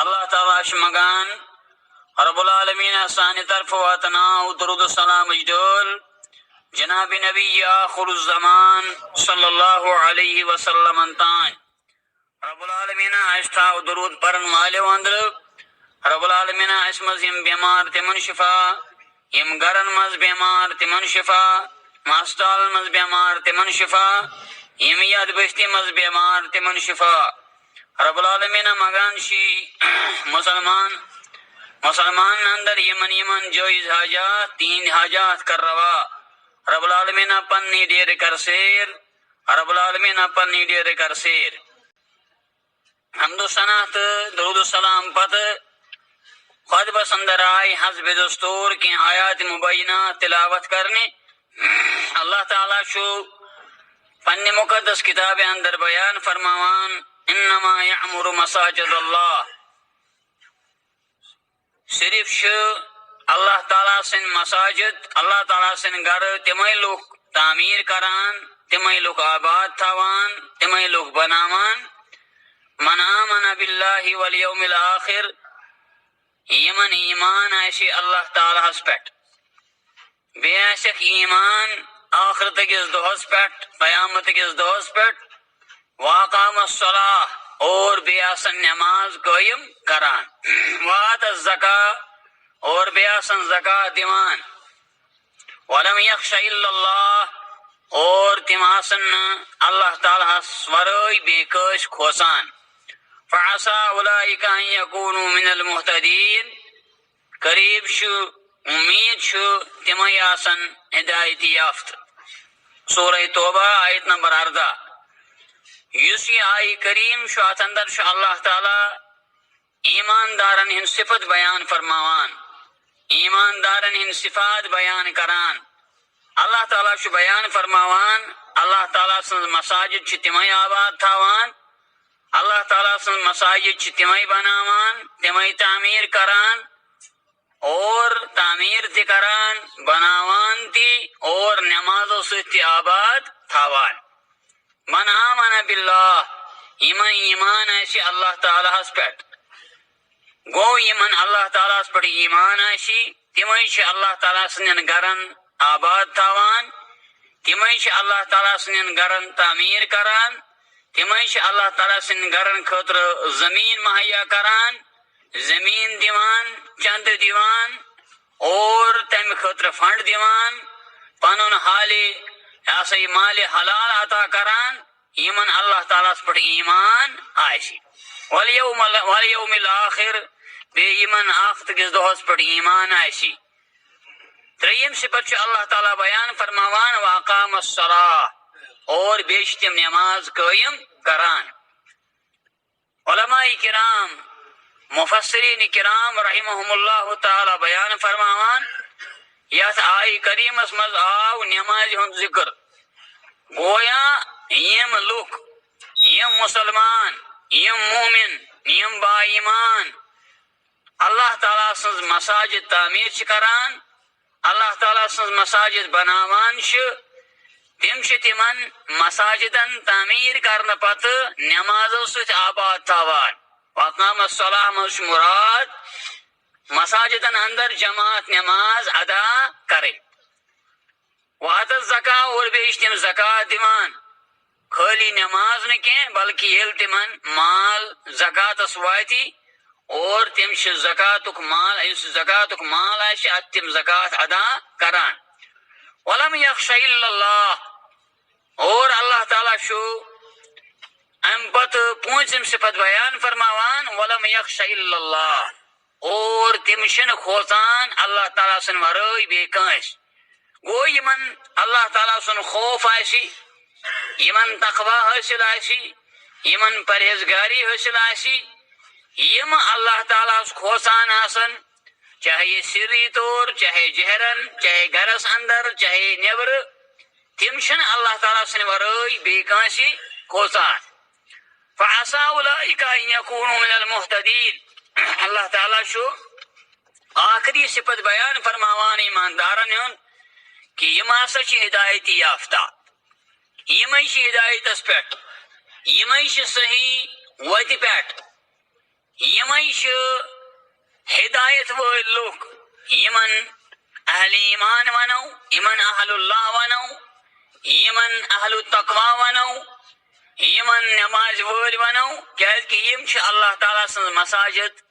اللہ تعالیٰ شمگان رب العالمین سانی طرف واتنا درود السلام اجدول جناب نبی آخر الزمان صلی اللہ علیہ وسلم انتان رب العالمین اشتا درود پرن والے واندر رب العالمین اسمز یم بیمار تمن شفا یم گرن مز بیمار تمن شفا ماسٹال مز بیمار تمن شفا یم یاد بستی مز بیمار تمن شفا رب العالمین مگان شی مسلمان اندر یمن جویز حاجات 3 حاجات کر روا رب العالمین پنی دیر کر سیر رب العالمین پنی دیر کر سیر حمد و ثنات درود و سلام پت خطبہ اندر آئی حسب دستور کی آیات مبینہ تلاوت کرنے اللہ تعالیٰ شو پن مقدس کتاب اندر بیان فرماوان انما یعمر مساجد اللہ صرف شو اللہ تعالیٰ سن مساجد اللہ تعالیٰ سن گھر تمہیں لوگ تعمیر کران تمہیں لوگ آباد تھوان تمہیں لوگ بناوان من آمن باللہ والیوم الآخر یمن ایمان ایسی اللہ تعالیٰ ہس پیٹ بے ایسک ایمان آخرت کس دہس پیٹ قیامت کس دہس پیٹ واقام الصلاح اور بے آسن نماز قائم کران وات الزکاة اور بے آسن زکاة دیوان ولم یخش الا اللہ اور تم آسن اللہ تعالیٰ سورائی بے کش کھوسان فعسا اولئک ان یکونوا من المہتدین قریب شو امید شو تمہیں آسن ہدایتی یافت سورہ توبہ آیت نمبر 18 یوسی آئی کریم شو اتندر شو اللہ تعالیٰ ایماندارن ہن صفت بیان فرماوان ایماندارن ہن صفات بیان کران اللہ تعالیٰ شو بیان فرماوان اللہ تعالیٰ سن مساجد چھ تمہیں آباد تھاوان اللہ تعالیٰ سن مساجد چھ تمہیں بناوان تمہیں تعمیر کران اور تعمیر تی کران بناوان تی اور نمازو ستی آباد تھاوان من آمن باللہ ایمان ایسی اللہ تعالیٰ ہس پیٹ گو یمن اللہ تعالیٰ اس پر ایمان ایسی تمہیں اللہ تعالیٰ سنین گرن آباد تھاوان تمہیں اللہ تعالیٰ سنین گرن تعمیر کران تمہیں اللہ تعالیٰ سن گرن خطر زمین مہیا کران زمین دیوان چند دیوان اور تم خطر فنڈ دیوان پنن حالی ایسے مال حلال عطا کران یمن اللہ تعالیٰ پر ایمان آئیسی والیوم الاخر بے یمن آخت کس دہس پر ایمان آئیسی تریم صفت چھ اللہ تعالیٰ بیان فرماوان واقام الصلاح اور بیشتم نماز قائم کران علماء کرام مفسرین کرام رحمہم اللہ تعالی بیان فرماوان یت آئی کریم اسمز آو نماز ہند ذکر گویا یم لوک یم مسلمان یم مومن یم با ایمان اللہ تعالیٰ سنز مساجد تعمیر چھ کران اللہ تعالیٰ سنز مساجد بناوان تم تمن مساجدن تعمیر کرنے پتہ نمازو ست آباد تھاوان وقام الصلاح مش مراد مساجدن اندر جماعت نماز ادا کرے وات الزکاة اور بیش تم زکاة دیوان خالی نماز نہ کی بلکہ یل تمن مال زکاة واتی اور تم زکاتک مال آش تم زکات ادا کران ولم یخش الا اللہ اور اللہ تعالیٰ شو ام پت پونچم صفت بیان فرماوان ولم یخش الا اللہ اور تم شن خوفان اللہ تعالیٰ سن ورائے بے کانس گو یمن اللہ تعالیٰ سن خوف آسی یمن تقوی حاصل آسی یمن پرہیزگاری حاصل آسی یم اللہ تعالیٰ خوفان آسن چاہے یہ سری طور چاہے جہرن چاہے گرس اندر چاہے نیبر تم شن اللہ تعالیٰ سن ورائے بے کانسی خوفان فعسا اولئک ان یکونوا من المہتدین اللہ تعالیٰ شو آخری صفت بیان فرماوان ایماندارن ہن کہ یم ہسا چھ ہدایتی یافتہ یمے چھ ہدایتس پیٹھ یمے چھ صحیح وتہ پیٹھ یمے ہدایت ول لوک یمن اہل ایمان ونو یمن اہل اللہ ونو یمن اہل التقوی ونو یمن نماز ول ونو کیاز کہ یم چھ اللہ تعالیٰ سن مساجد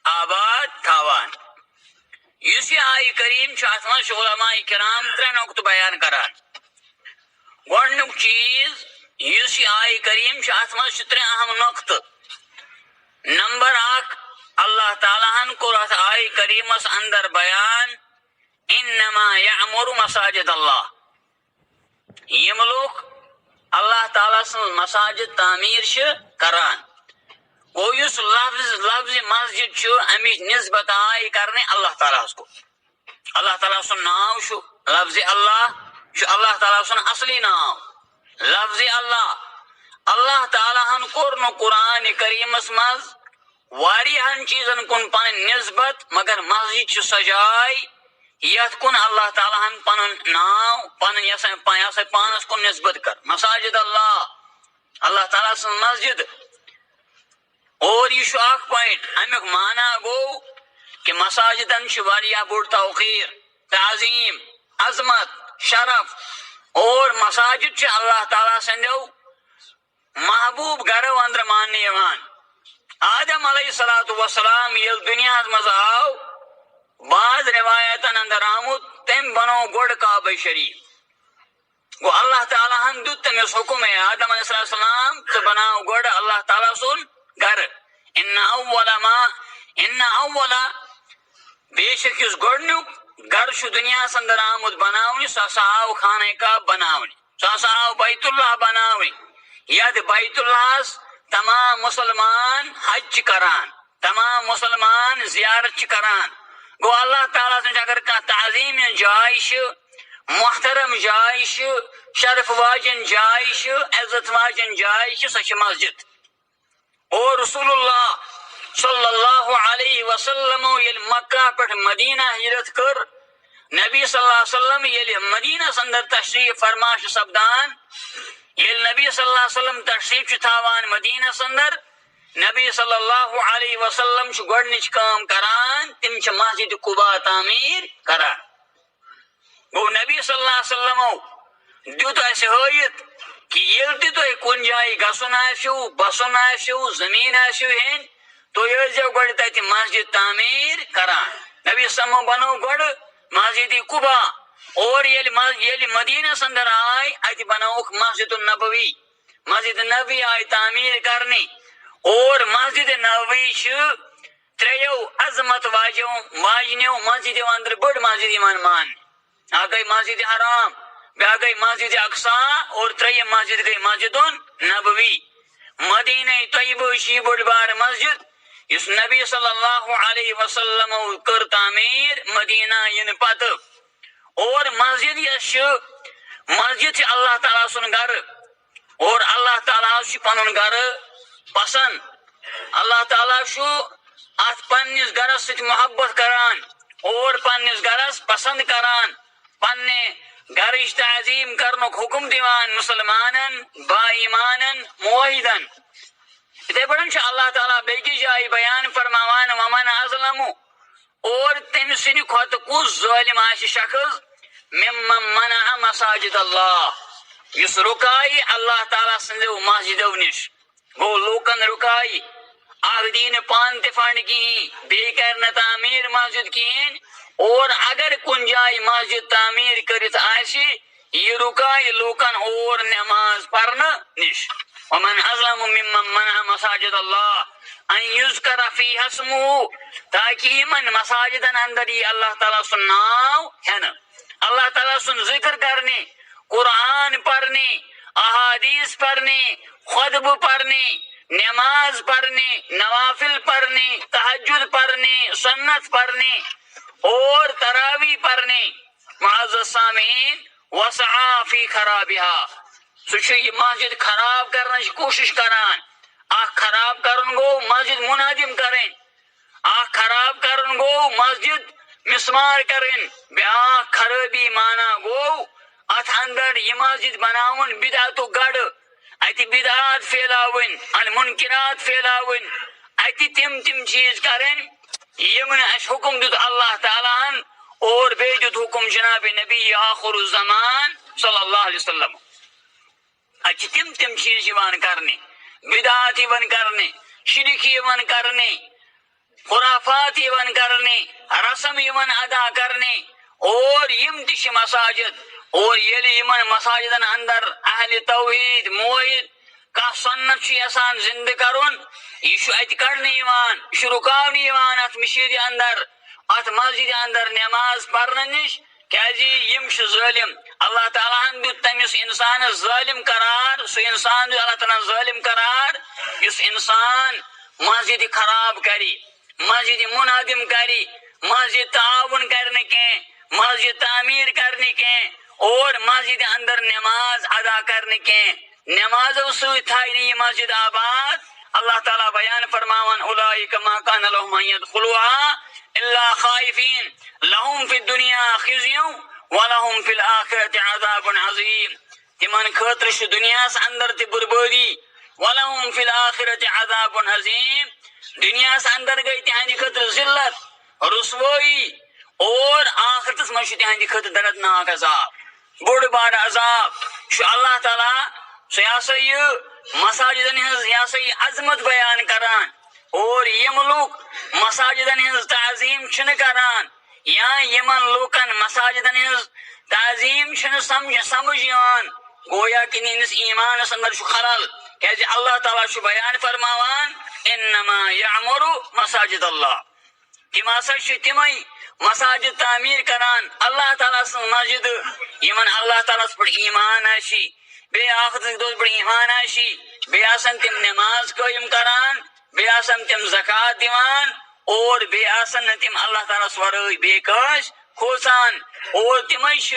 آباد تھاوان. یس یہ آیہ کریم چھ اتھ من علماء کرام ترے نقطہ بیان کران. گۄڈنیُک چیز یس یہ آیہ کریم چھ اتھ من ترے اہم نقطہ. نمبر اکھ اللہ تعالیٰ ہن کور اتھ آیہ کریمس اندر بیان انما یعمر مساجد اللہ. یم لوگ اللہ تعالیٰ سن مساجد تعمیر چھ کران. گو یس لفظ مسجد چھ امچ نسبت آئی کرنے اللہ تعالیٰ کو. اللہ تعالیٰ سن ناو چھ لفظ اللہ چھ اللہ تعالیٰ سن اصلی ناو لفظ اللہ. اللہ تعالیٰ ہن کور نو قرآن کریمس مز واریہن چیزن کن پن نسبت مگر مسجد چھ سجائی یت کن اللہ تعالیٰ ہن پن ناو پن یسا پانس کن نسبت کر مساجد اللہ اللہ تعالیٰ سن مسجد. اور یہ اخ پوائنٹ امیک معنی گو کہ مساجدن واریاہ بوڑ توقیر تعظیم عظمت شرف اور مساجد چھ اللہ تعالیٰ سندو محبوب گرو اندر ماننے یوان. آدم علیہ الصلوۃ والسلام یل دنیا مز آو بعض روایتن اندر آمد تم بنو گوڑ کعبہ شریف. گو اللہ تعالیٰ ہن دیت تمس حکم ہے آدم علیہ السلام تو بناو گوڑ اللہ تعالیٰ سن گھر. ان اول بے شک اس گوڑنیک گھر چھ دنیا اندر آمد بناونی سہ آو خانہ کعبہ بناونی سہ آو بیت اللہ بناونی. یت بیت اللہ تمام مسلمان حج کران تمام مسلمان زیارت کران. گو اللہ تعالیٰ سن اگر کھانا تعظیم جائے محترم جائے شرف واجن جائے عزت واجن جائے سہ مسجد. اور رسول اللہ صلی اللہ علیہ وسلم یل مکہ پہ مدینہ ہجرت کر نبی صلی اللہ علیہ وسلم یل مدینہ اندر تشریف فرما سپدان یل نبی صلی اللہ علیہ وسلم تشریف تھاوان مدینہ اندر نبی صلی اللہ علیہ وسلم گۄڈنِچ کام کران تم مسجد قباء تعمیر کران. گو نبی صلی اللہ علیہ وسلم دیت اسہ ہٲیِتھ کہ یل تہ تُہۍ کُنہِ جایہِ گژھُن آسِو بسُن آسِو زمین آسِو ہیٚنۍ تُہۍ ٲسۍزیو گۄڈٕ تتہِ مسجد تعمیر کران. نبی صلی بنو گۄڈٕ مسجد قباء اور یل مدینہ اندر آئے اتہ بنوک مسجد النبوی. مسجد نبوی آئی تعمیر کرنے اور مسجد نبوی تریو عظمت واجنیو مسجد اندر بڑ مسجد یوان مان. اکھ گئی مسجد حرام بیاا گئی مسجد اقصا اور تریم مسجد گئی مسجد نبوی. مدینہ طیبہ چھ بڑ بار مسجد اس نبی صلی اللہ علیہ وسلم کر تعمیر مدینہ ین پتہ. اور مسجد یس مسجد اللہ تعالیٰ سن گھر اور اللہ تعالیٰ پن گھر پسند. اللہ تعالیٰ ات پنس گھرس ست محبت کران اور پنس گھرس پسند کران پنہ گھرچ تعظیم کرنک حکم دیوان مسلمانن با ایمانن موحدن. اتھے پٲٹھۍ چھُ اللہ تعالیٰ بیٚکِس جایہِ بیان فرماوان ومن اظلم اور تمہِ سٕنٛدِ کھۄتہٕ کُس ظٲلِم آسہِ شخص ممن منع مساجد اللہ یس رکائی اللہ تعالیٰ سندو مسجدو نش. گو لوکن رکائی اخ دین پان تہ فنڈ کہین بی کر تعمیر مسجد کہین اور اگر کن جائے مسجد تعمیر کرت آسی یہ رکائی لوکن اور نماز پڑھنا نش. ومن اظلم ممن منع مساجد اللہ ان یذکر فیہا اسمہ تاکہ یمن مساجدن اندر یہ اللہ تعالیٰ سن ناو ہے نا اللہ تعالیٰ سن ذکر کرنے قرآن پڑھنے احادیث پڑھنے خطبہ پڑھنے نماز پڑھنے نوافل پڑھنے تہجد پڑھنے سنت پڑھنے اور تراویح پڑھنے معزز سامعین وسعى فی خرابها سہ یہ مسجد خراب کرنے کی کوشش کران. اخ خراب کرن گو مسجد منہدم کریں اخ خراب کرن گو مسجد مسمار کریں بیاکھ خرابی مانا گو ات اندر یہ مسجد بناون بدعت گڑ اتہ بدعات پھیلاون المنکرات پھیلاون اتہ تم چیز کریں یمن اس حکم دیت اللہ تعالیٰ اور بے دیت حکم جناب نبی آخر الزمان صلی اللہ علیہ وسلم. اچھا تم چیز یوان کرنے، بدعات یوان کرنے، شرک یوان کرنے، خرافات یوان کرنے، رسم یوان ادا کرنے، اور یم تش مساجد اور یلی یمن مساجدن اندر اہل توحید موحد کا سنت چھ یسان زندہ کرن یہ ات کڑنے یوان، یہ رکاونہ یوان ات مشید اندر ات مسجد اندر نماز پرنے نش کیازِ یم چھ ظالم. اللہ تعالیٰ ہن دیت تمس انسان ظالم قرار، سو انسان دیت اللہ تعالیٰ ظالم قرار یس انسان مسجد خراب کری، مسجد منہدم کری، مسجد تعاون کرنے کے، مسجد تعمیر کرنے کے، اور مسجد اندر نماز ادا کرنے کے. نمازوں سے تھائی نہیں مسجد آباد. اللہ تعالیٰ بیان فرماون اولئک ما کان لهم ان يدخلوها الا خائفین لهم فی الدنیا خزی ولهم فی الآخرة عذاب عظیم. تمن خاطر چھ دنیاس اندر تہ بربادی، ولهم فی الآخرة عذاب عظیم. دنیاس اندر گئی تہندی خاطر ذلت رسوائی، اور آخرتس مجھ تہندی خاطر دردناک عذاب، بوڑ بار عذاب. چھ اللہ تعالیٰ سا یہ مساجدن ہز یہ عظمت بیان کران، اور یم لوگ مساجدن ہز تعظیم چھن کران یا یمن لوکن مساجدن ہز تعظیم چھن سمجھ یوان گویا کہ نینس ایمان اندر چھ خلل. کیازِ اللہ تعالیٰ چھ بیان فرماوان انما یعمر مساجد اللہ، تم ہسا چھ تمے مساجد تعمیر کران اللہ تعالیٰ سن مسجد یمن اللہ تعالیٰ پر ایمان آشی، بے آخرت دو پر ایمان آشی، بے آسن تم نماز قائم کران، بے آسن تم زکاة دیوان، اور بے آسن تم اللہ تعالیٰ سورائی بے کاش کھوسان، اور تمش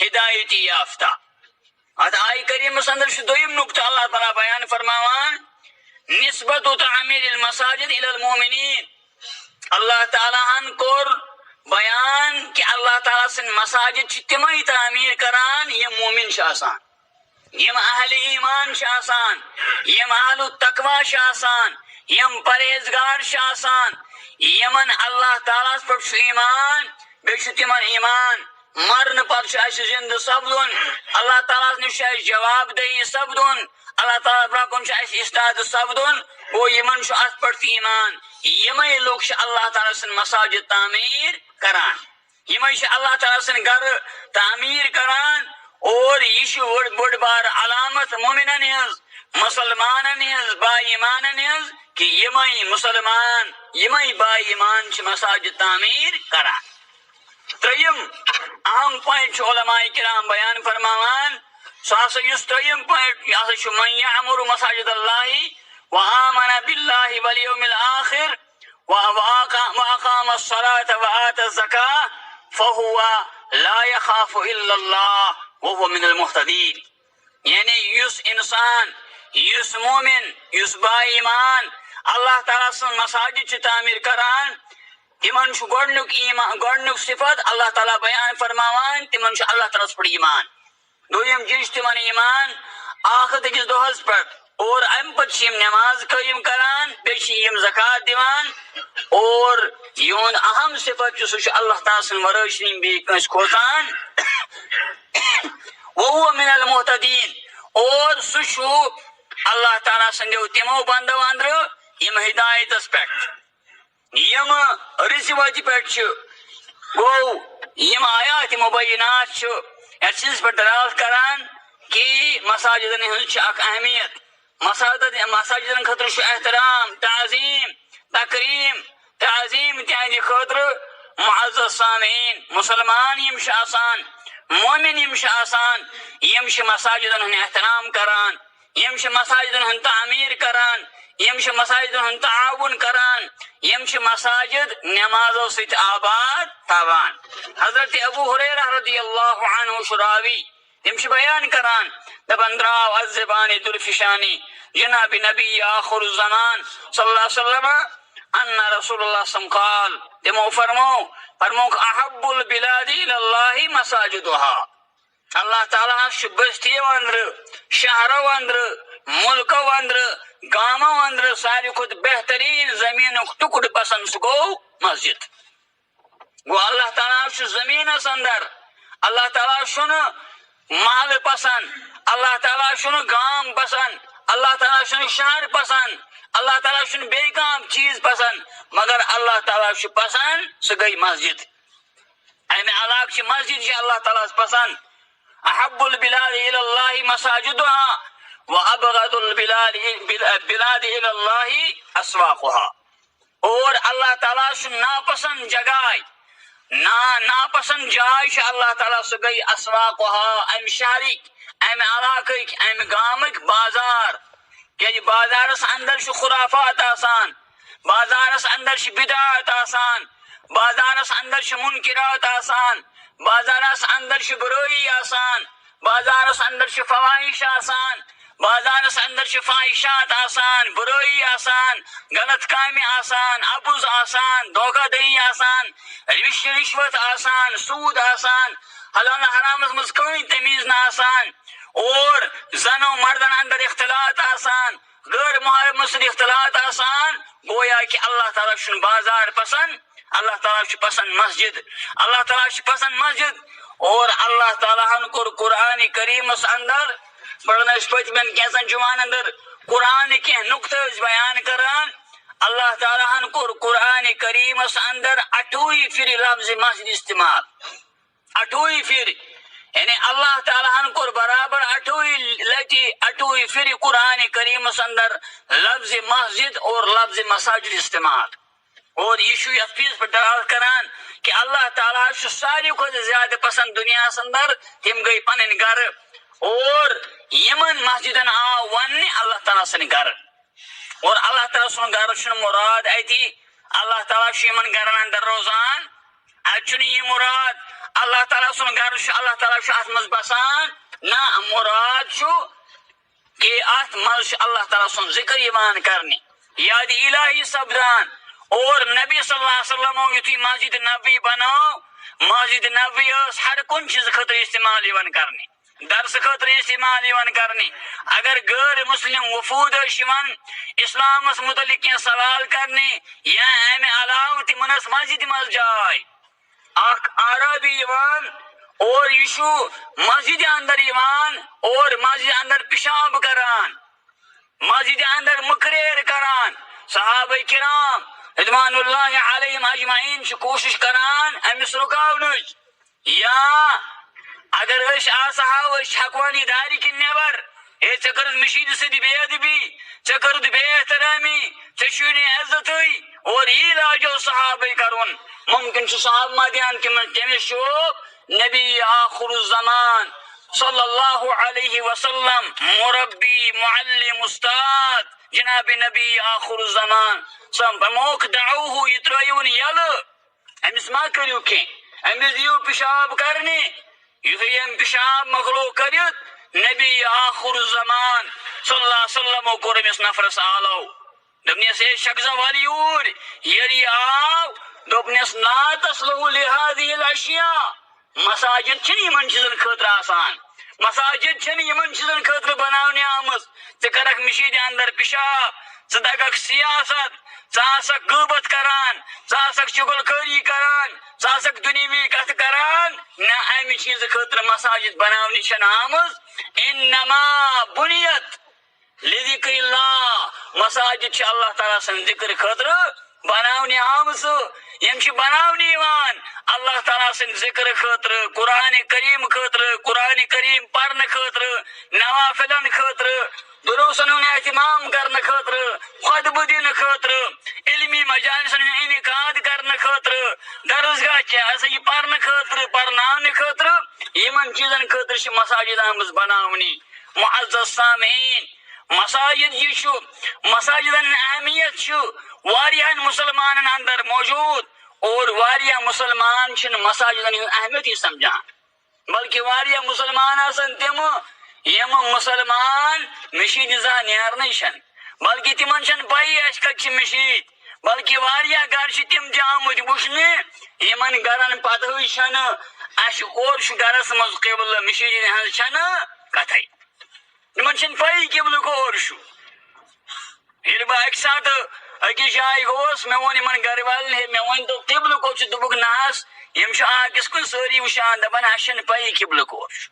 ہدایتی یافتہ. ات آئی کریم اندر دویم نقطہ اللہ تعالیٰ بیان فرماوان نسبت تعمیر المساجد الى المؤمنین. اللہ تعالیٰ ہن کور بیان کہ اللہ تعالیٰ سن مساجد تمے تعمیر کران یم مومن آسان، یم اہل ایمان آسان، یم اہل التقوی آسان، یم پرہیزگار آسان، یمن اللہ تعالیٰ پر ایمان بیش تمن ایمان مرن پر زندہ سپدن، اللہ تعالیٰ نش جواب دہی سپدن، اللہ تعالیٰ برا کن استاد سپدن، گو یمن ات پہ ایمان. یمے لوگ اللہ تعالیٰ سن مساجد تعمیر کران، یمے اللہ تعالیٰ سن گھر تعمیر کران، اور یہ بڑ بار علامت مومنن ہز مسلمانن ہز با ایمانن ہز کہ یمے مسلمان یمے با ایمان مساجد تعمیر کران. تریم اہم پوائنٹ علماء کرام بیان فرماوان سہ یس تریم پوائنٹ یہ من یعمر مساجد اللہ وآمن باللہ والیوم الآخر وأقام الصلاة وآتى الزكاة فهو لا يخاف إلا الله وهو من المهتدين. یعنی یس انسان یس مومن یس با ایمان اللہ تعالیٰ سن مساجد چھ تعمیر کران تمن گۄڈنیُک صفت اللہ تعالیٰ بیان فرماوان تمن اللہ تعالیٰ پر ایمان. دویم چیز تمن ایمان آخرت کس دۄہس پٮ۪ٹھ، اور ام پتہ نماز قائم کران، بیٚیہِ زکات دیوان، اور یون اہم صفت سہ اللہ تعالیٰ سن ورٲے چھنہٕ بیٚیہِ کٲنٛسہِ کھوژان وهو من المهتدین، اور سہ اللہ تعالیٰ سندیو تمو بندو اندر یم ہدایتس پٮ۪ٹھ یم رسوتی پہ گو یم آیات مبینات یتھ چیز پہ دلالت کران کہ مساجدن ہز اخ اہمیت، مساجدن خاطر احترام تعظیم تکریم تعظیم تہندِ خاطر. معزز سامعین مسلمان یم آسان مومن یم آسان یم مساجدن ہند احترام کران، یم مساجدن ہند تعمیر کران، یم مساجدن ہند تعاون کران، یم مساجد نمازو ست آباد تھاوان. حضرت ابو ہریرہ رضی اللہ عنہ شراوی تم بیان کران دپان دراو از زبان درفشانی جناب نبی آخر الزمان صلی اللہ علیہ وسلم ان رسول اللہ صلی اللہ قال تمو فرموک احب البلاد الى مساجدها. اللہ تعالیٰ بستی اندر شہرو اندر ملکو اندر گامو اندر ساروی کھت بہترین زمین ٹکڑ پسند سہ گو مسجد. گو اللہ تعالیٰ زمینس اندر، اللہ تعالیٰ چھُنہ محل پسند، اللہ تعالیٰ چھُنہ گام پسند، اللہ تعالیٰ چھُنہ شہر پسند، اللہ تعالیٰ چھُنہ بیٚیہِ کانٛہہ چیز پسند، مگر اللہ تعالیٰ چھُ پسند سہ گٔے مسجد. امہ علاقہ چھ مسجد چھ اللہ تعالیٰ پسند. احب البلاد الى اللہ مساجدها وابغض البلاد الى اللہ اسواقها. اور اللہ تعالیٰ چھ ناپسند جگہ، ناپسند جائے چھ اللہ تعالیٰ سہ گئی اسواقها، ام شہرک، ام علاقک، ام گامک بازار. کہ بازارس اندر چھ خرافات آسان، بازارس اندر چھ بدعات آسان، بازارس اندر چھ منکرات آسان، بازارس اندر چھ برائی آسان، بازارس اندر چھ فواہش آسان، بازارس اندر چھ فاحشات آسان، برائی آسان، غلط کامہ آسان، ابز آسان، دھوکہ دہی آسان، رشوت آسان، سود آسان، حلال حرامس مز کوئی تمیز نہ آسان، اور زنوں مردن اندر اختلاط آسان، غیر محرم سۭتۍ اختلاط آسان. گویا کہ اللہ تعالیٰ چھُنہٕ بازار پسند، اللہ تعالیٰ چھُ پسند مسجد، اللہ تعالیٰ چھُ پسند مسجد. اور اللہ تعالیٰ ہن کوٚر قرآن کریمس اندر پڑھن أسۍ پٔتمٮ۪ن کینٛژن جمعن اندر قرآن کینٛہہ نقطہٕ بیان کران. اللہ تعالیٰ ہن کوٚر قرآن کریمس اندر 28 پھر لفظ مسجد استعمال، 28 پھر، یعنی اللہ تعالیٰ ہن کوٚر برابر 28 لٹہِ 28 پھر قرآن کریمس اندر لفظ مسجد اور لفظ مساجد استعمال. اور یہ چھُ یتھ چیز پٮ۪ٹھ ڈال کران کہ اللہ تعالیٰ چھُ ساروی کھۄتہٕ زیادٕ پسند دنیاہس اندر تِم گٔے پنٕنۍ گرٕ. اور یمن مسجدن آو وننہِ اللہ تعالیٰ سٕنٛدۍ گرٕ. اور اللہ تعالیٰ سُنٛد گرٕ چھُنہٕ مراد اتی اللہ تعالیٰ چھُ یمن گرن اندر روزان، اتہِ چھُنہٕ یہِ مراد اللہ تعالیٰ سُنٛد گرٕ چھُ اللہ تعالیٰ چھُ اتھ منٛز بسان. نہ، مراد چھُ کہ اتھ منٛز چھُ اللہ تعالیٰ سُنٛد ذکر یوان کرنہِ، یاد الہی سپدان. اور نبی صلی اللہ علیہ وسلم یتھُے مسجد نبوی بنٲو، مسجد نبوی ٲس ہر کُنہِ چیٖزٕ خٲطرٕ استعمال یوان کرنہِ، درسہٕ خٲطرٕ استعمال یوان کرنہِ. اگر غیر مسلم وفود ٲسۍ یوان اسلامس متعلق کینٛہہ سوال کرنہِ یا امہِ علاوٕ تِمن ٲس مسجد منٛز جاے. اکھ عربی یوان اور یہ چھُ مسجد اندر یوان اور مسجد اندر پیشاب کران، مسجد اندر مکریر کران. صحابہ کرام رضوان اللہ علیہم اجمعین چھ کوشش کران امس رکاونٕچ. یا اگر أسۍ آسہو أسۍ ہٮ۪کہون یہِ دارِ کِنۍ نٮ۪بر، ہے ژےٚ کٔرٕتھ مشیٖدِ سۭتۍ بے ادبی، ژےٚ کٔرٕتھ بے احترامی، ژےٚ چھُے نہٕ عزتٕے، اور یی لاجو صحابے کرُن. ممکن چھُ صحابہٕ ما دِہن تٔمِس چھُ نبی آخر الزمان صلی اللہ علیہ وسلم مربی معلم استاد جناب نبی آخر الزمان موقع دعوہ، یہ ترٲیون یلہٕ، أمِس ما کٔرِو کینٛہہ، أمِس دِیِو پِشاب کرنہِ. یُتھُے أمۍ پِشاب مۄکلو کٔرِتھ نبی آخر الزمان صلی اللہ علیہ وسلمو کوٚر أمِس نفرس آلو، دوٚپنس ہے شخصا ول یوٗرۍ. ییٚلہِ یہِ آو دوٚپنس لا تصلح لہذه الاشیاء، مساجد چھنہٕ یمن چیزن خٲطرٕ آسان، مساجد چھنہٕ یمن چیزن خٲطرٕ بناونہٕ آمٕژ. ژٕ کرکھ مشیٖدِ اندر پِشاب، ژٕ دگکھ سیاست، ژٕ آسکھ غٲبت کران، ژٕ آسکھ چُغل کٲری کران، ژٕ آسکھ دُنیوی کتھ کران. نہ، امہِ چیٖزٕ خٲطرٕ مساجد بناونہٕ چھنہٕ آمٕژ. انما بُنیت لذکر اللہ، مساجد چھِ اللہ تعالیٰ سٕنٛدِ ذکر خٲطرٕ بناونہٕ آمژٕ. یم چھِ بناونہٕ یِوان اللہ تعالیٰ سٕنٛدِ ذکر خٲطرٕ، قرآن کریم خٲطرٕ، قرآن کریم پرنہٕ خٲطرٕ، نوافلن خٲطرٕ، دروسن ہُنٛد اہتمام کرنہٕ خٲطرٕ، خطبہٕ دِنہٕ خٲطرٕ، علمی مجالسن ہُنٛد انعقاد کرنہٕ خٲطرٕ، درسگاہ یہِ پرنہٕ خٲطرٕ، پرناونہٕ خٲطرٕ. یمن چیزن خٲطرٕ چھِ مساجد آمٕژ بناونہٕ. معزز سامعین، مساجد یہ چھُ، مساجدن اہمیت چھُ واریاہن مسلمانن اندر موجود. اور واریاہ مسلمان چھِنہٕ مساجدن ہٕنٛز اہمیتی سمجھان، بلکہ واریاہ مسلمان آسن تِم یم مسلمان مشیٖدِ زانٛہہ نیرنٕے چھنہٕ، بلکہ تِمن چھنہٕ پیی اَسہِ کتہِ چھِ مشیٖد. بلکہ واریاہ گر چھِ تِم تہِ آمٕتۍ وٕچھنہِ یمن گرن پتہٕے چھنہٕ، اَسہِ اور چھُ گرس منٛز قبلہٕ، مشیٖدِ ہٕنٛز چھنہٕ کتھے. تِمن چھنہٕ پیی قبلہٕ کور چھُ. ییٚلہِ بہٕ اَکہِ ساتہٕ أکِس جایہِ گوس مےٚ ووٚن یِمن گرٕ والٮ۪ن ہے مےٚ ؤنۍتو قبلہٕ کوٚت چھُ؟ دوٚپُکھ نہ حظ یِم چھِ أکِس کُن سٲری وٕچھان دَپان اَسہِ چھَنہٕ پَیی قبلہٕ کوٚت چھُ.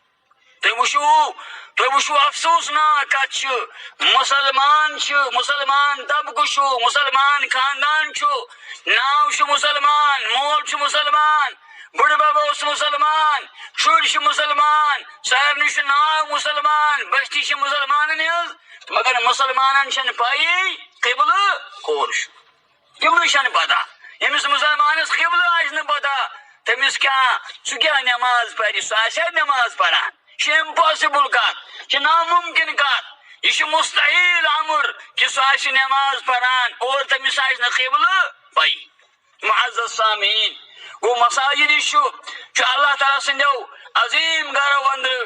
تُہۍ وٕچھو افسوٗسناک کتھ چھُ مُسلمان طبقہٕ چھُ مُسلمان خاندان چھُ ناو چھُ مُسلمان مول چھُ مُسلمان بُڈٕ بب اوس مُسلمان شُرۍ چھِ مُسلمان سارنٕے چھُ ناو مُسلمان بستی چھِ مُسلمانن ہٕنٛز مگر مُسلمانن چھنہٕ پَیی قبلہٕ کوٚر چھُ. قبلہٕ چھنہٕ پتہ. ییٚمِس مُسلمانس قبلہٕ آسہِ نہٕ پتہ تٔمِس کیٛاہ سُہ کیٛاہ نٮ۪ماز پرِ سُہ آسیا نٮ۪ماز پران؟ یہِ چھِ اِمپاسِبٕل کتھ یہِ چھِ نامُمکِن کتھ یہِ چھُ مُستحیل امر کہِ سُہ آسہِ نٮ۪ماز پران اور تٔمِس آسہِ نہٕ قبلہٕ پَیی. معزز سامعیٖن گوٚو مساجد یُس چھُ اللہ تعالیٰ سٕنٛدیو عظیٖم گرو اندرٕ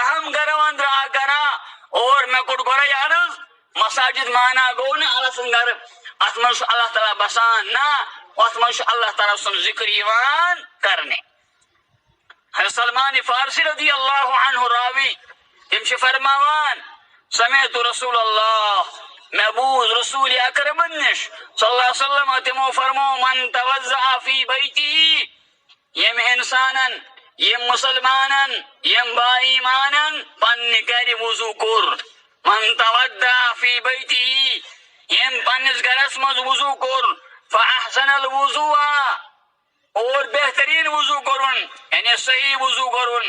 اہم گرو اندرٕ اکھ گرا اور مےٚ کوٚر گۄڈَے عرض مساجد مانا گوٚو نہٕ اللہ سُنٛد گرٕ اتھ منٛز چھُ اللہ تعالیٰ بسان نہ اتھ منٛز چھُ اللہ تعالیٰ سُنٛد ذِکر یِوان کرنہِ. حضرت سلمان فارسی رضی اللہ عنہ راوی تِم چھِ فرماوان سمعت رسول اللہ مےٚ بوٗز رسول اکرمن نِش صلی اللہ علیہ وسلم تِمو فرمو من توضع فی بیتہ ییٚمہِ اِنسانن یِم مُسلمانن یِم با ایمانن پننہِ گرِ وضوٗ کوٚر من توضع فی بیتہ ییٚمۍ پننِس گرس منٛز وضوٗ کوٚر فاحسن الوضوء اور بہتریٖن وضوٗ کوٚرُن یعنی صحیح وضوٗ کوٚرُن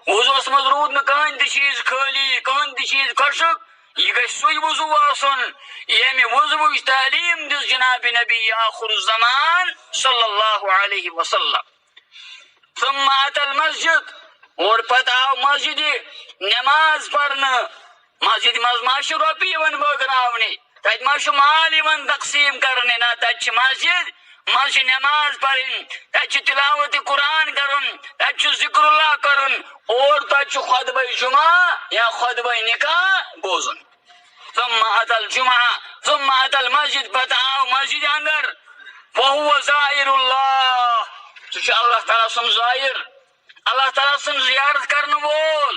وضوٗہس منٛز روٗد نہٕ کٕہٕنۍ تہِ چیٖز خٲلی کٕہٕنۍ تہِ چیٖز خۄشک یہِ گژھِ سُے وضوٗ آسُن ییٚمہِ وضوٗہٕچ تعلیٖم دِژ جناب نبی آخر الزمان صلی اللہ علیہ وسلم. ثم اتى المسجد اور پتہٕ آو مسجدِ نٮ۪ماز پرنہٕ. مسجد منٛز ما چھِ رۄپیہِ یِوان بٲگراونہِ تتہِ ما چھُ مال یِوان تقسیٖم کرنہِ نہ تتہِ چھِ مسجد منٛز چھِ نٮ۪ماز پرٕنۍ تتہِ چھُ تلاوتِ قرآن کرُن تتہِ چھُ ذکر اللہ کرُن اور تتہِ چھُ خطبہ جمعہ یا خطبہ نکاح بوزُن. ثم اتى الجمعہ ثم اتى المسجد پتہٕ آو مسجد اندر فهو زائر اللہ سُہ چھُ اللہ تعالیٰ سُنٛد زایِر اللہ تعالیٰ سُنٛد زیارت کرنہٕ وول.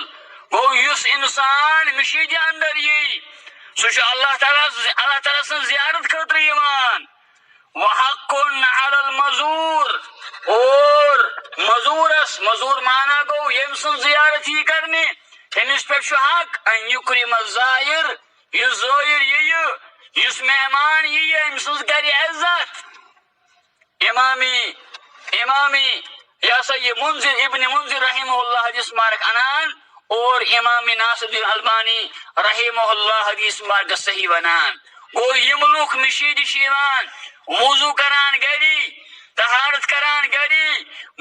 گوٚو یُس انسان مشیٖدِ اندر یی سُہ چھُ اللہ تعالیٰ سٕنٛز زیارت خٲطرٕ یِوان. وحق علی المزور اور مزور مانا گوٚو ییٚمۍ سٕنٛز زیارت یی کرنہِ تٔمِس پٮ۪ٹھ چھُ حق ان یُکرِم الزائر یُس زٲیِر یِیہِ یُس مہمان یِیہِ أمۍ سٕنٛز کرِ عزت. امامی یہ ہسا یہ ابن منذر رحمہ اللہ حدیث مبارک انان اور امام ناصر الدین البانی رحمہ اللہ حدیث مبارک صحیح ونان. گوٚو یِم لُکھ مشیٖدِ چھِ یِوان وضوٗ کران گری طہارت کران گری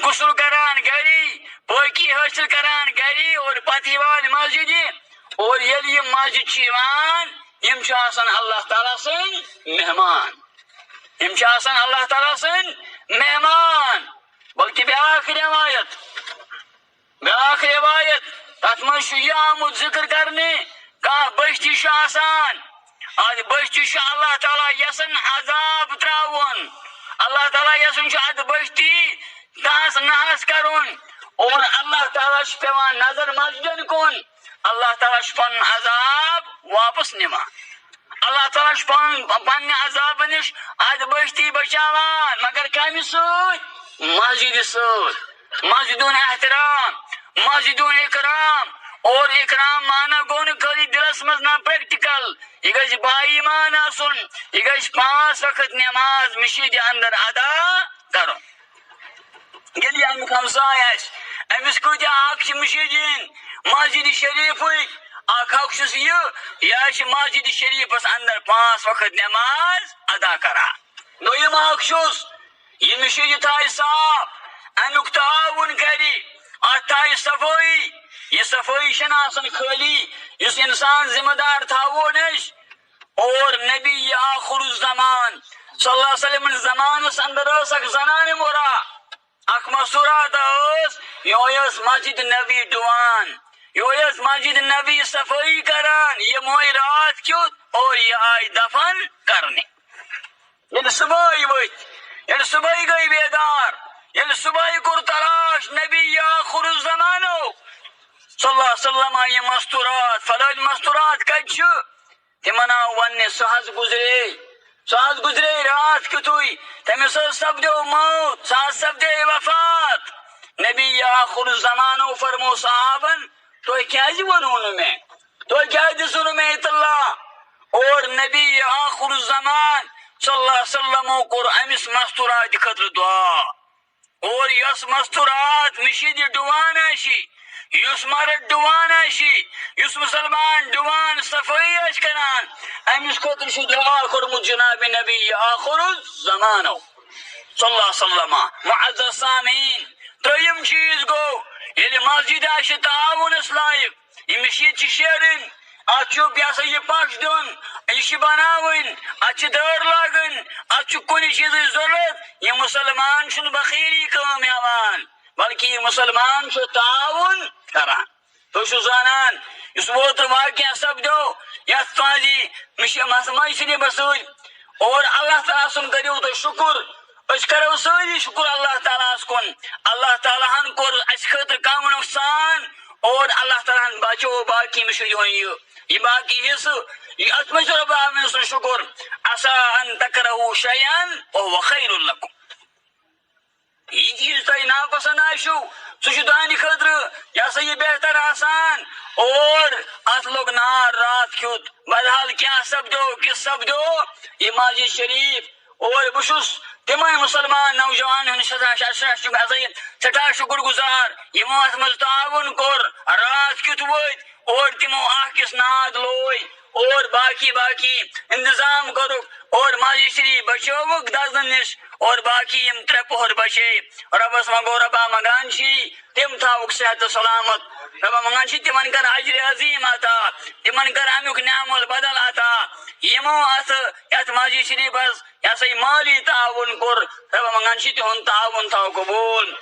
غسل کران گری پٲکی حٲصِل کران گری اور پتہٕ یِوان مسجدِ اور ییٚلہِ یِم مسجد چھِ یِوان یِم چھِ آسان اللہ تعالیٰ سٕنٛدۍ مہمان. بلکہ بیاکھ روایت تتھ منٛز چھُ یہِ آمُت ذکر کرنہِ کانٛہہ بٔستی چھُ آسان اتھ بٔستی چھُ اللہ تعالیٰ یژھان عذاب تراوُن اللہ تعالیٰ یژھان چھُ اتھ بٔستی تہس نحس کرُن اور اللہ تعالیٰ چھُ پیوان نظر مسجدن کُن اللہ تعالیٰ چھُ پنُن عذاب واپس نِوان اللہ تعالیٰ چھُ پننہِ عذابہٕ نِش اتھ بٔستی بچاوان مگر کمہِ سۭتۍ مسجدِ سۭتۍ مسجد احترام مسجد اکرام اور اکرام مانا گوٚو نہٕ خٲلی دلس منٛز نہ پریکٹیکل یہِ گژھِ با ایمان آسُن یہِ گژھِ 5 وقت نٮ۪ماز مشیٖدِ اندر ادا کرُن. ییٚلہِ امیُک ہمساے آسہِ أمِس کۭتیاہ حق چھِ مشیٖدِ ہٕنٛدۍ مسجد شریفٕکۍ اکھ حق چھُس یہِ چھِ مسجد شریفس اندر 5 وقت نٮ۪ماز ادا کران. دوٚیِم حق چھُس یہِ مشیٖدِ تھایہِ صاف امیُک تعاوُن کرِ اتھ تھایہِ صفٲیی یہ صفٲیی چھنہٕ آسان خٲلی یُس انسان ذمہ دار تھاوون أسۍ اور نبی آخر الزمان صلی اللہ علیہ وسلم زمانس اندر ٲس اکھ زنانہِ مورا اکھ مستورات ٲس یہوے ٲس مسجد نبی ڈُوان یہوے ٲس مسجد نبی صفٲیی کران یہِ موے رات کیُتھ اور یہِ آیہِ دفن کرنہِ. ییٚلہِ صبحٲے ؤتھۍ ییٚلہِ صبحٲے گٔے بیدار ییٚلہِ صبحٲے کوٚر تلاش نبی آخر الزمانو صلی اللہ علیہ وسلم یہِ مستورات فلٲنۍ مستورات کتہِ چھِ تمن آو ون سہ گزرے رات کتھوئی تمس سپدو موت سہ سپدے وفات نبی آخر الزمانو فرمو صحابن تو کیازِ ونو میں تو کیازِ دِژوٕ میں اطلاع اور نبی آخر الزمان صلی اللہ علیہ وسلم کور امس مستورات خطر دعا اور یس مستورات مشید ڈوان آشی یس مرد ڈوان آشی یس مسلمان ڈوان صفائی آش کران امس خطر چھ دعا کورمت جناب نبی آخر الزمانو صلی اللہ علیہ وسلم. معزز سامعین تریم چیز گو ییٚلہِ مسجد آسہِ تعاونس لایق یہ مشید شیرن اتھ یہ یہ پش دن یہ بناون اتھ دار لاگن اتھ کن چیز ضرورت یہ مسلمان چھ بخیری کام ہیوان بلکہ یہ مسلمان چھ تعاون کران. تو زانان اس اوتر واقعہ سپدو یتھ تہذی مشربہ سی اور اللہ تعالیٰ سن کرو تو شکر اس کرو ساری شکر اللہ تعالیٰ کن اللہ تعالیٰ ہن کور اس خاطر کم نقصان اور اللہ تعالیٰ ہن بچو باقی مش یہ باقی حصہ یہ ات مجھ رب العالمین سن شکر عسى ان تكرهوا شيئا وهو خير لكم. یہ چیز تہ ناپسند آشو سہ دہنہ خاطر یہ سا یہ بہتر آسان اور ات لوگ نار رات کھت بہرحال کیا سپدو یہ مسجد شریف اور بہس تمے مسلمان نوجوان ہند سٹھا شکر گزار یمو ات مز تعاون کور رات کیت وت اور تمو اکس ناد لوئی اور باقی انتظام کرک اور مسجد شریف بچوک دزن نش اور باقی یم ترے پہر بچے ربس منگو ربا منگان چھی تم تھاوک صحت سلامت ربا منگان چھی تمن کر اجر عظیم عطا تمن کر امیک نعم البدل عطا یمو ات یت مسجد شریف یہ سا مالی تعاون کور ربا منگان چھی تہن تعاون تھاو قبول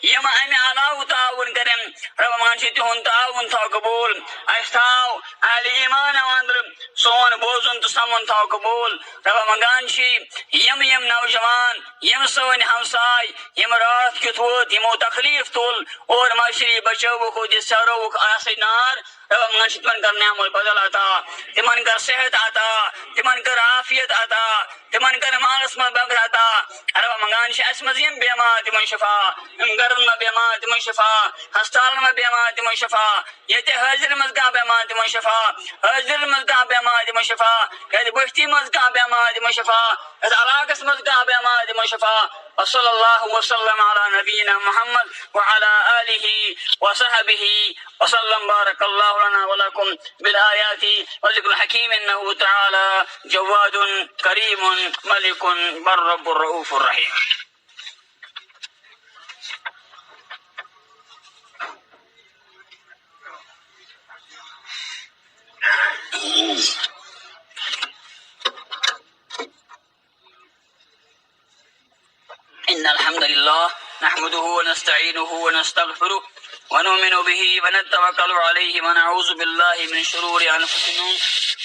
یم امہ علاوہ تعاون کریں رب مان چھ تہن تعاون تھاو قبول اس تھاو اہل ایمان اندر سون بوزن تو سمن تھاو قبول رب منگان چھ یم نوجوان یم سون ہمسائے یم رات کیت ووت یمو تکلیف تل اور معاشری بچو کو دس سرو آس نار رب منگان چھ تمن کر نعم البدل عطا تمن کر صحت عطا تمن کر عافیت عطا تمن کر مالس میں بغر عطا رب منگان چھ اس مزیم بیمار تمن شفا گرن میں بیمار تمن شفا ہسپتال میں بیمار تمن شفا یہ حاضر مز کا بیمار تمن شفا حاضر مز کا بیمار تمن شفا کہ بستی مز کا بیمار تمن شفا اس علاقہ مز کا بیمار تمن شفا. وصلی اللہ وسلم علی نبینا محمد وعلى آلہ وصحبہ وسلم. بارک اللہ لنا ولکم بالآیات وذکر الحکیم انہ تعالی جواد کریم ملک بر رب الرؤوف الرحیم. إن الحمد لله نحمده ونستعينه ونستغفره ونؤمن به ونتوكل عليه ونعوذ بالله من شرور أنفسنا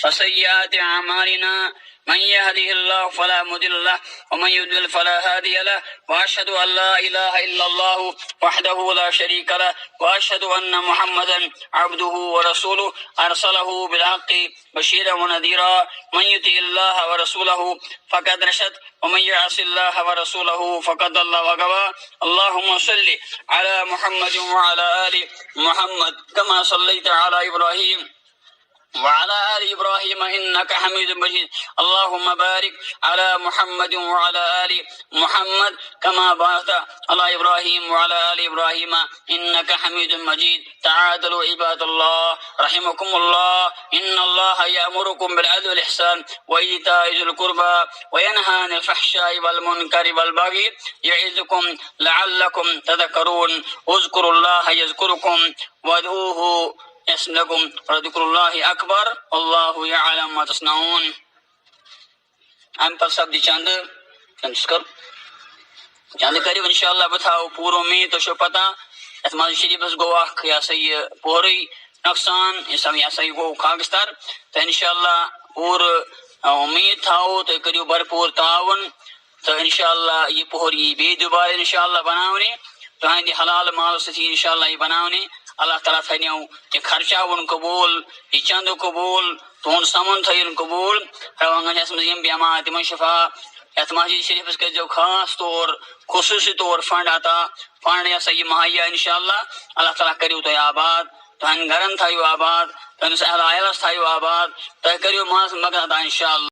وسيئات أعمالنا من يهده الله فلا مضل له ومن يضلل فلا هادي له وأشهد أن لا إله إلا الله وحده لا شريك له وأشهد أن محمدا عبده ورسوله أرسله بالحق بشيرا ونذيرا من يطع الله ورسوله فقد رشد ومن يعص الله ورسوله فقد ضل وغوى. اللهم صل على محمد وعلى آل محمد كما صليت على إبراهيم وعلى آل إبراهيم إنك حميد مجيد. اللهم بارك على محمد وعلى آل محمد كما باركت على إبراهيم وعلى آل إبراهيم إنك حميد مجيد. تعادلوا عباد الله رحمكم الله. إن الله يأمركم بالعدل والإحسان وإيتاء ذي القربى وينهى عن الفحشاء والمنكر والبغي يعظكم لعلكم تذكرون. اذكروا الله يذكركم وادعوه اسمكم وذكر الله اکبر والله يعلم ما تصنعون. ہم پر سب چند کرو انشاءاللہ بتاؤ پورو میں تو شو پتہ اس مسجد شریف گو اخ یا سی پوری نقصان یہ سب یا سی گو کاغذتر تو انشاءاللہ پور امید تھاؤ تو کریو بھرپور تعاون تو انشاءاللہ یہ پوری بے دوبارہ انشاءاللہ بناونے تو ہندی حلال مال سے انشاءاللہ یہ بناونے. اللہ تعالیٰ تھنیو یہ خرچہ ان قبول یہ چند قبول تہد سمن تھو قبول روانگن یس مز بیمار تم شفا یت مسجد شریفس کرو خاص طور خصوصی طور فنڈ عطا فنڈ یہ سا یہ مہیا انشاءاللہ اللہ تعالیٰ کرو تہ آباد تہند گرن تھو آباد تہندس اہل عائلس تھو آباد تہ کرو ماس مگن عطا انشاءاللہ.